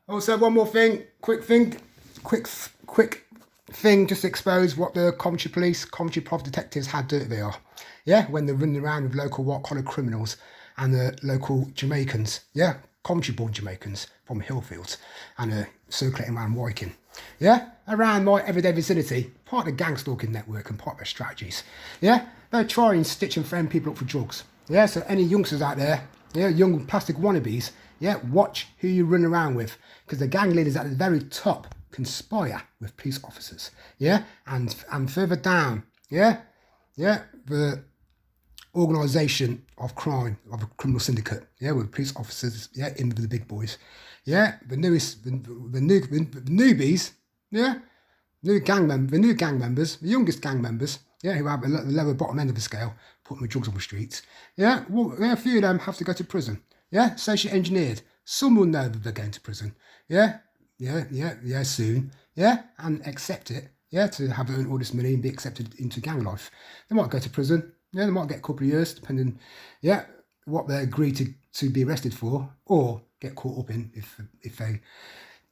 Also, one more thing, quick thing, just to expose what the Coventry police, Coventry private detectives, how dirty they are. Yeah, when they're running around with local white-collar criminals and the local Jamaicans. Yeah, Coventry-born Jamaicans from Hillfields and circulating around Wyking. Yeah, around my everyday vicinity, part of the gang stalking network and part of their strategies. Yeah, they try and stitch and frame people up for drugs. Yeah, so any youngsters out there, yeah, young plastic wannabes, yeah, watch who you run around with, because the gang leaders at the very top conspire with police officers. Yeah, and further down, yeah, the organisation of crime, of a criminal syndicate, yeah, with police officers, yeah, in with the big boys. Yeah, the newbies, yeah, the new gang members, the youngest gang members, yeah, who have the lower bottom end of the scale, putting the drugs on the streets. Yeah, well, a few of them have to go to prison. Yeah, socially engineered. Some will know that they're going to prison. Yeah, soon. Yeah, and accept it. Yeah, to have earned all this money and be accepted into gang life. They might go to prison. Yeah, they might get a couple of years, depending, yeah, what they agree to be arrested for, or get caught up in if they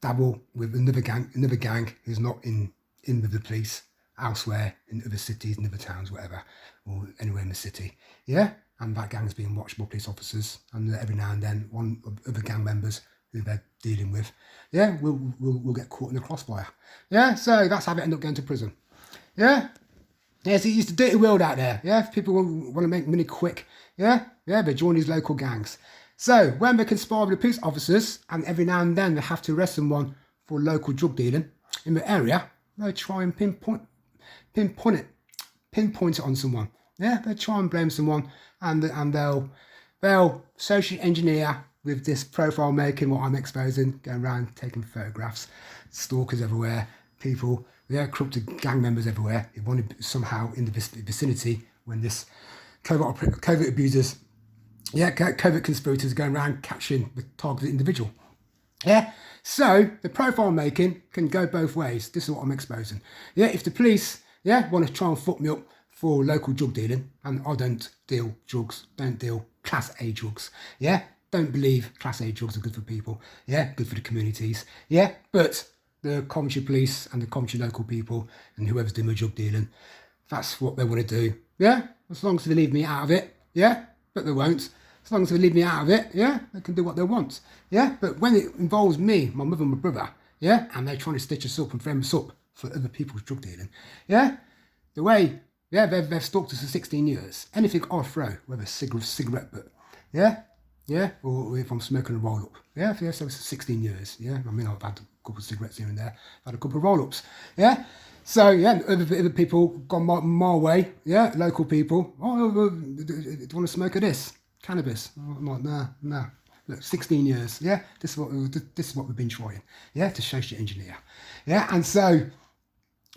dabble with another gang who's not in with the police elsewhere in other cities, in other towns, whatever, or anywhere in the city. Yeah, and that gang is being watched by police officers, and every now and then one of the gang members who they're dealing with, yeah, will get caught in the crossfire. Yeah, so that's how they end up going to prison. Yeah. Yeah, so it's the dirty world out there. Yeah, if people want to make money quick, yeah, they join these local gangs. So when they conspire with the police officers, and every now and then they have to arrest someone for local drug dealing in the area, they try and pinpoint it on someone. Yeah, they try and blame someone, and they'll socially engineer with this profile making, what I'm exposing, going around taking photographs, stalkers everywhere, people. Yeah, corrupted gang members everywhere. He wanted somehow in the vicinity when this covert abusers, yeah, covert conspirators going around capturing the targeted individual. Yeah, so the profile making can go both ways. This is what I'm exposing. Yeah, if the police, yeah, want to try and fuck me up for local drug dealing, and I don't deal drugs, don't deal class A drugs. Yeah, don't believe class A drugs are good for people. Yeah, good for the communities. Yeah, but the Coventry police and the Coventry local people and whoever's doing the drug dealing, that's what they want to do. Yeah, as long as they leave me out of it. Yeah, but they won't. As long as they leave me out of it, yeah, they can do what they want. Yeah, but when it involves me, my mother and my brother, yeah, and they're trying to stitch us up and frame us up for other people's drug dealing, yeah, the way, yeah, they've stalked us for 16 years. Anything I throw, whether cigarette butt, yeah, or if I'm smoking a roll up, yeah, so it's 16 years, yeah. I mean, I've had a couple of cigarettes here and there, I've had a couple of roll ups, yeah. So yeah, other people gone my way, yeah, local people. Oh, do you want to smoke of this? Cannabis? I'm like, nah. Look, 16 years, yeah. This is what we've been trying, yeah, to socially engineer, yeah. And so,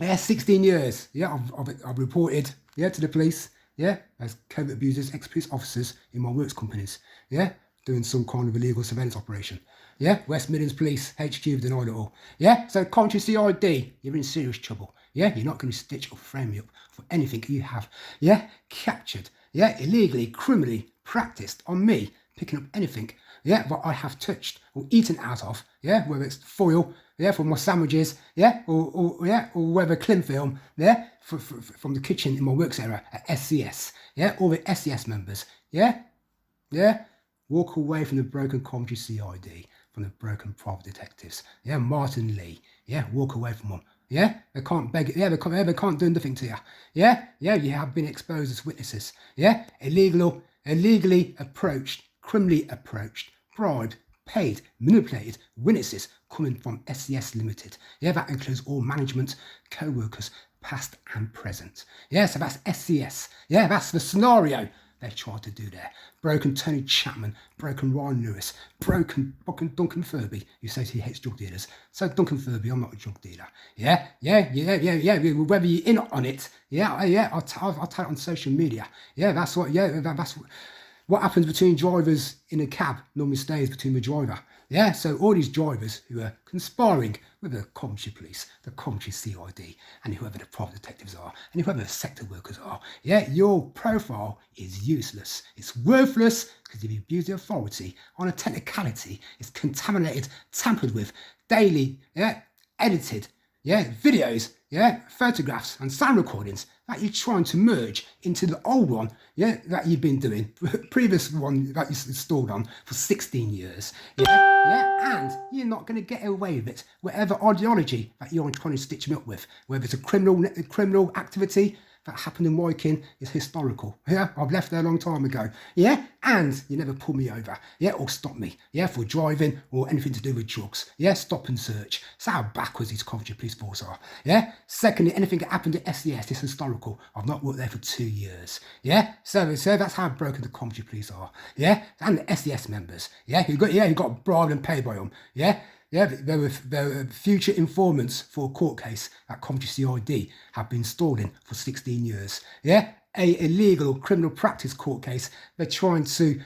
yeah, 16 years, yeah. I've reported, yeah, to the police, yeah, as covert abusers, ex-police officers in my works companies, yeah, doing some kind of illegal surveillance operation. Yeah, West Midlands Police, HQ denied it all. Yeah, so Coventry CID, you're in serious trouble. Yeah, you're not going to stitch or frame me up for anything you have, yeah, captured, yeah, illegally, criminally practiced on me, picking up anything, yeah, that I have touched or eaten out of, yeah, whether it's foil, yeah, for my sandwiches, yeah, or whether cling film, yeah, from the kitchen in my works area at SCS, yeah, all the SCS members, yeah, walk away from the broken Coventry CID, from the broken private detectives, yeah, Martin Lee, yeah, walk away from them. Yeah, they can't beg it. Yeah, they can't do nothing to you. Yeah, you have been exposed as witnesses. Yeah, illegally approached, criminally approached, bribed, paid, manipulated witnesses coming from SCS Limited. Yeah, that includes all management, co-workers, past and present. Yeah, so that's SCS. Yeah, that's the scenario they tried to do there. Broken Tony Chapman, broken Ryan Lewis, broken fucking Duncan Furby, who says he hates drug dealers. So Duncan Furby, I'm not a drug dealer. Yeah. Whether you're in on it, I'll tell it on social media. Yeah, that's what happens between drivers in a cab normally stays between the driver. Yeah, so all these drivers who are conspiring with the Coventry police, the Coventry CID, and whoever the private detectives are, and whoever the sector workers are, yeah, your profile is useless. It's worthless because you've abused the authority on a technicality. It's contaminated, tampered with, daily, yeah, edited, yeah, videos, yeah, photographs and sound recordings that you're trying to merge into the old one, yeah, that you've been doing, previous one that you installed on for 16 years, yeah, and you're not going to get away with it. Whatever ideology that you're trying to stitch me up with, whether it's a criminal activity that happened in Woking is historical. Yeah, I've left there a long time ago. Yeah, and you never pull me over. Yeah, or stop me. Yeah, for driving or anything to do with drugs. Yeah, stop and search. That's how backwards these Coventry Police Force are. Yeah. Secondly, anything that happened at SDS is historical. I've not worked there for 2 years. Yeah. So that's how broken the Coventry Police are. Yeah, and the SDS members. Yeah, you got bribed and paid by them. Yeah. Yeah, there were future informants for a court case that Coventry CID have been installed in for 16 years. Yeah, a illegal criminal practice court case. They're trying to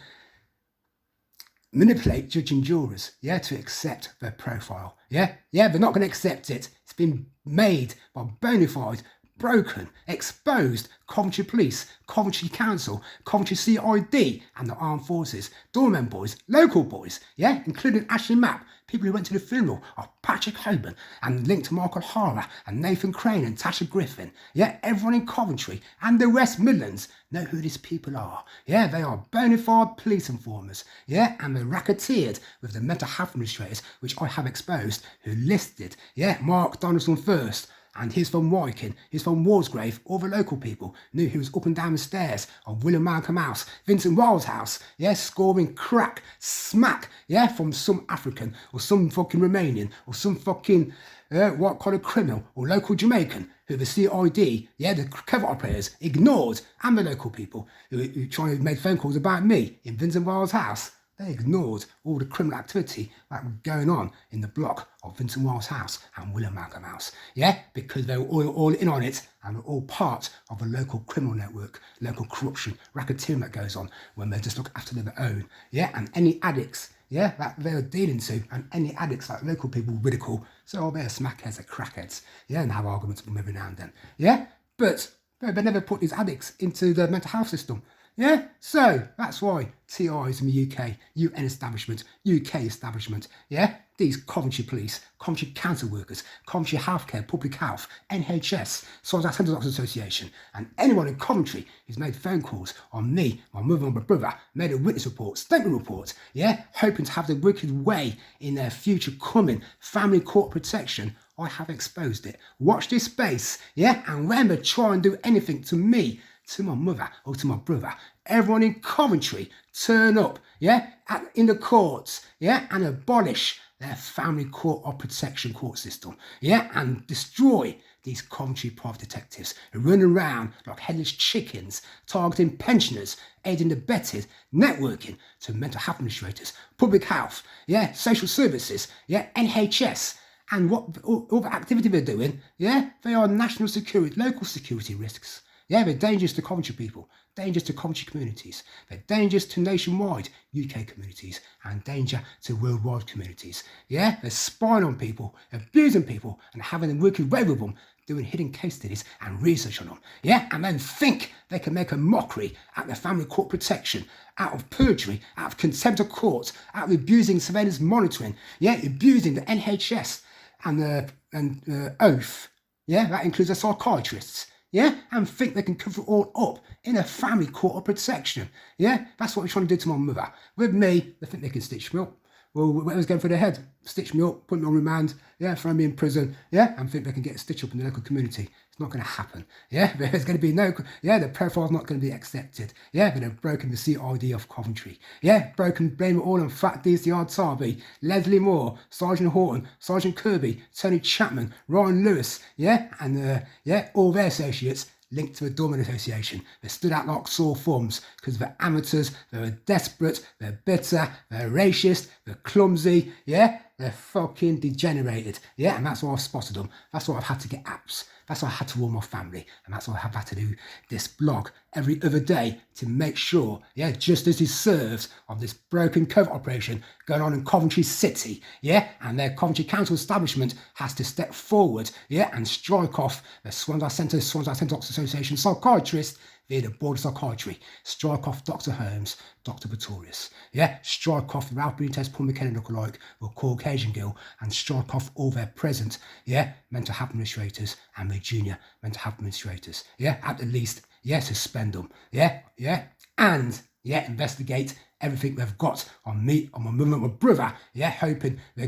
manipulate judge and jurors, yeah, to accept their profile. Yeah, they're not going to accept it. It's been made by bona fide, broken, exposed Coventry Police, Coventry Council, Coventry CID and the Armed Forces, doormen boys, local boys, yeah, including Ashley Mapp, people who went to the funeral of Patrick Hoban and linked to Mark O'Hara and Nathan Crane and Tasha Griffin. Yeah, everyone in Coventry and the West Midlands know who these people are. Yeah, they are bona fide police informers. Yeah, and they're racketeered with the mental health administrators, which I have exposed, who listed, yeah, Mark Donaldson first. And he's from Woking, he's from Walsgrave. All the local people knew he was up and down the stairs of William Malcolm House, Vincent Wild's house, yeah, scoring crack, smack, yeah, from some African or some fucking Romanian or some fucking white collar criminal or local Jamaican who the CID, yeah, the covert operators ignored, and the local people who tried to make phone calls about me in Vincent Wild's house. They ignored all the criminal activity that was going on in the block of Vincent Wild's house and William Malcolm House. Yeah, because they were all in on it and were all part of a local criminal network, local corruption, racketeering that goes on when they just look after their own. Yeah, and any addicts, yeah, that they're dealing to, and any addicts that local people ridicule. So they're smackheads, they're crackheads. Yeah, and have arguments with them every now and then. Yeah, but they never put these addicts into the mental health system. Yeah, so that's why TIs in the UK, UN establishment, UK establishment, yeah, these Coventry Police, Coventry Council workers, Coventry Healthcare, Public Health, NHS, Southern Doctors Association, and anyone in Coventry who's made phone calls on me, my mother and my brother, made a witness report, statement report, yeah, hoping to have the wicked way in their future coming family court protection, I have exposed it. Watch this space, yeah, and remember, try and do anything to me, to my mother or to my brother. Everyone in Coventry turn up, yeah, in the courts, yeah, and abolish their family court or protection court system, yeah, and destroy these Coventry private detectives who run around like headless chickens, targeting pensioners, aiding and abetted, networking to mental health administrators, public health, yeah, social services, yeah, NHS. And what all the activity they're doing, yeah, they are national security, local security risks. Yeah, they're dangerous to Coventry people, dangerous to Coventry communities, they're dangerous to nationwide UK communities, and danger to worldwide communities. Yeah, they're spying on people, abusing people, and having them working away with them, doing hidden case studies and research on them. Yeah, and then think they can make a mockery out of family court protection, out of perjury, out of contempt of court, out of abusing surveillance monitoring, yeah, abusing the NHS and oath. Yeah, that includes the psychiatrists. Yeah, and think they can cover it all up in a family court of protection. Yeah, that's what we're trying to do to my mother. With me, they think they can stitch me up. Well, whatever's going through their head, stitch me up, put me on remand, yeah, throw me in prison, yeah, and think they can get a stitch up in the local community. It's not going to happen. Yeah, there's going to be no, yeah, the profile's not going to be accepted. Yeah, but they've broken the CID of Coventry. Yeah, blame it all on Fat DCR Tarby, Leslie Moore, Sergeant Horton, Sergeant Kirby, Tony Chapman, Ryan Lewis, yeah, and yeah, all their associates linked to a doorman association. They stood out like sore thumbs because they're amateurs, they're desperate, they're bitter, they're racist, they're clumsy, yeah, they're fucking degenerated, yeah, and that's why I've spotted them. That's why I've had to get apps. That's why I had to warn my family, and that's why I have had to do this blog every other day to make sure, yeah, justice is served on this broken covert operation going on in Coventry City, yeah, and their Coventry Council establishment has to step forward, yeah, and strike off the Swansea Centre Doctors Association psychiatrist via the Board of Psychiatry, strike off Dr. Holmes, Dr. Pretorius, yeah, strike off Ralph Benitez, Paul McKenna lookalike, or Caucasian girl, and strike off all their present, yeah, mental health administrators and their junior mental health administrators, yeah, at the least, yeah, suspend them, yeah, and, yeah, investigate everything they've got on me, on my mother, and my brother, yeah, hoping they're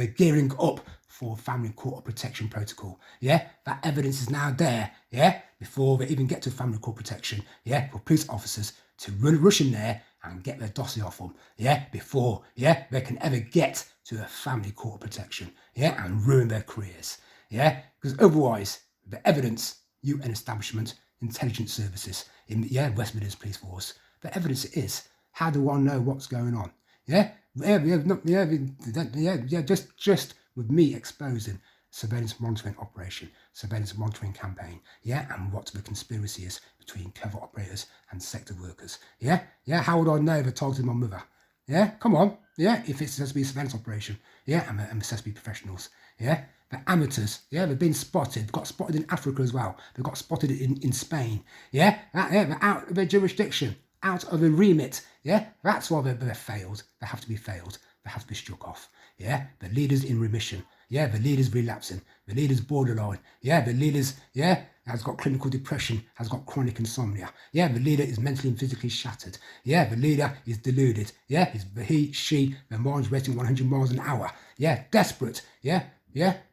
gearing up for family court of protection protocol, yeah, that evidence is now there, yeah, before they even get to family court protection, yeah, for police officers to rush in there and get their dossier off them, yeah, before, yeah, they can ever get to a family court of protection, yeah, and ruin their careers, yeah, because otherwise, the evidence, UN establishment, intelligence services, in, yeah, West Midlands Police Force, the evidence is, how do I know what's going on, yeah, just with me exposing surveillance monitoring operation, surveillance monitoring campaign, yeah, and what the conspiracy is between covert operators and sector workers, yeah, how would I know if I targeted my mother, yeah, come on, yeah, if it's supposed to be a surveillance operation, yeah, and they're supposed to be professionals, yeah, the amateurs, yeah, they've been spotted, got spotted in Africa as well, they've got spotted in Spain, yeah, they're out of their jurisdiction, out of the remit, yeah, that's why they're failed, they have to be failed, they have to be struck off, yeah, the leaders in remission, yeah, the leaders relapsing, the leaders borderline, yeah, the leaders, yeah, has got clinical depression, has got chronic insomnia, yeah, the leader is mentally and physically shattered, yeah, the leader is deluded, yeah, she, their mind's racing 100 miles an hour, yeah, desperate, yeah,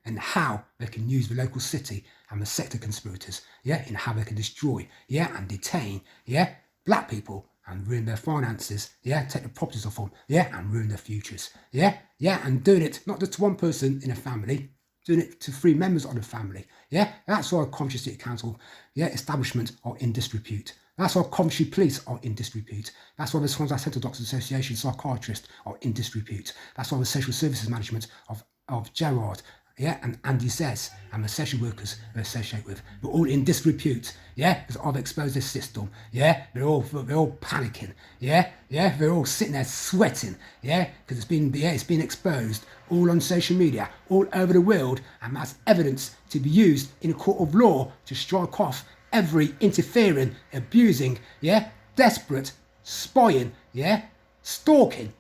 and how they can use the local city and the sector conspirators, yeah, in how they can destroy, yeah, and detain, yeah, black people and ruin their finances, yeah, take the properties off them, yeah, and ruin their futures, yeah, and doing it not just to one person in a family, doing it to 3 members of the family, yeah, that's why Coventry City Council, yeah, establishment are in disrepute. That's why Coventry Police are in disrepute. That's why the Swansea Centre Doctors Association psychiatrists are in disrepute. That's why the social services management of Gerard, yeah, and Andy says, and the social workers they associate with, we're all in disrepute, yeah, because I've exposed this system, yeah, they're all panicking, yeah, they're all sitting there sweating, yeah, because it's been exposed all on social media, all over the world, and that's evidence to be used in a court of law to strike off every interfering, abusing, yeah, desperate, spying, yeah, stalking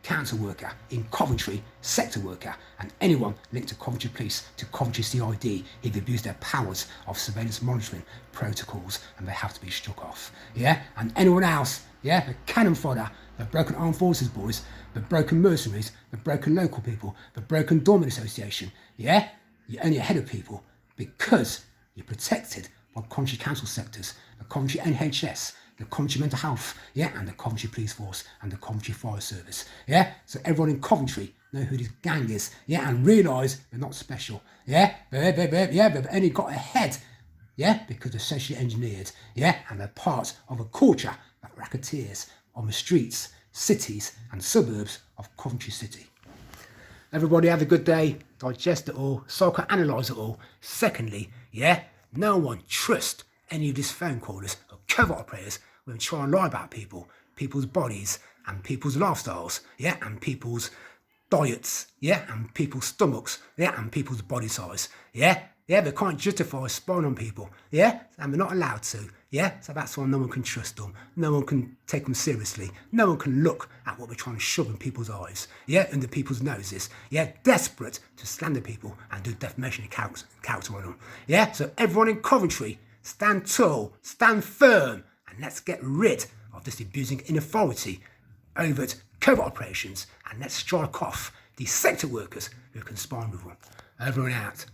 council worker in Coventry, sector worker, and anyone linked to Coventry Police, to Coventry CID, who've abused their powers of surveillance monitoring protocols, and they have to be struck off, yeah, and anyone else, yeah, the cannon fodder, the broken armed forces boys, the broken mercenaries, the broken local people, the broken doorman association, yeah, you're only ahead of people because you're protected by Coventry council sectors, the Coventry NHS, the Coventry Mental Health, yeah, and the Coventry Police Force and the Coventry Fire Service, yeah. So everyone in Coventry know who this gang is, yeah, and realise they're not special, yeah. They've only got ahead, yeah, because they're socially engineered, yeah, and they're part of a culture that racketeers on the streets, cities, and suburbs of Coventry City. Everybody have a good day. Digest it all, psychoanalyse it all. Secondly, yeah, no one trust any of these phone callers or covert operators when try and lie about people, people's bodies and people's lifestyles, yeah, and people's diets, yeah, and people's stomachs, yeah, and people's body size, yeah, they can't justify spying on people, yeah, and they're not allowed to, yeah, so that's why no one can trust them, no one can take them seriously, no one can look at what they're trying to shove in people's eyes, yeah, under people's noses, yeah, desperate to slander people and do defamation of character on them, yeah, so everyone in Coventry, stand tall, stand firm, and let's get rid of this abusing in authority, overt covert operations, and let's strike off these sector workers who are conspiring with them. Over and out.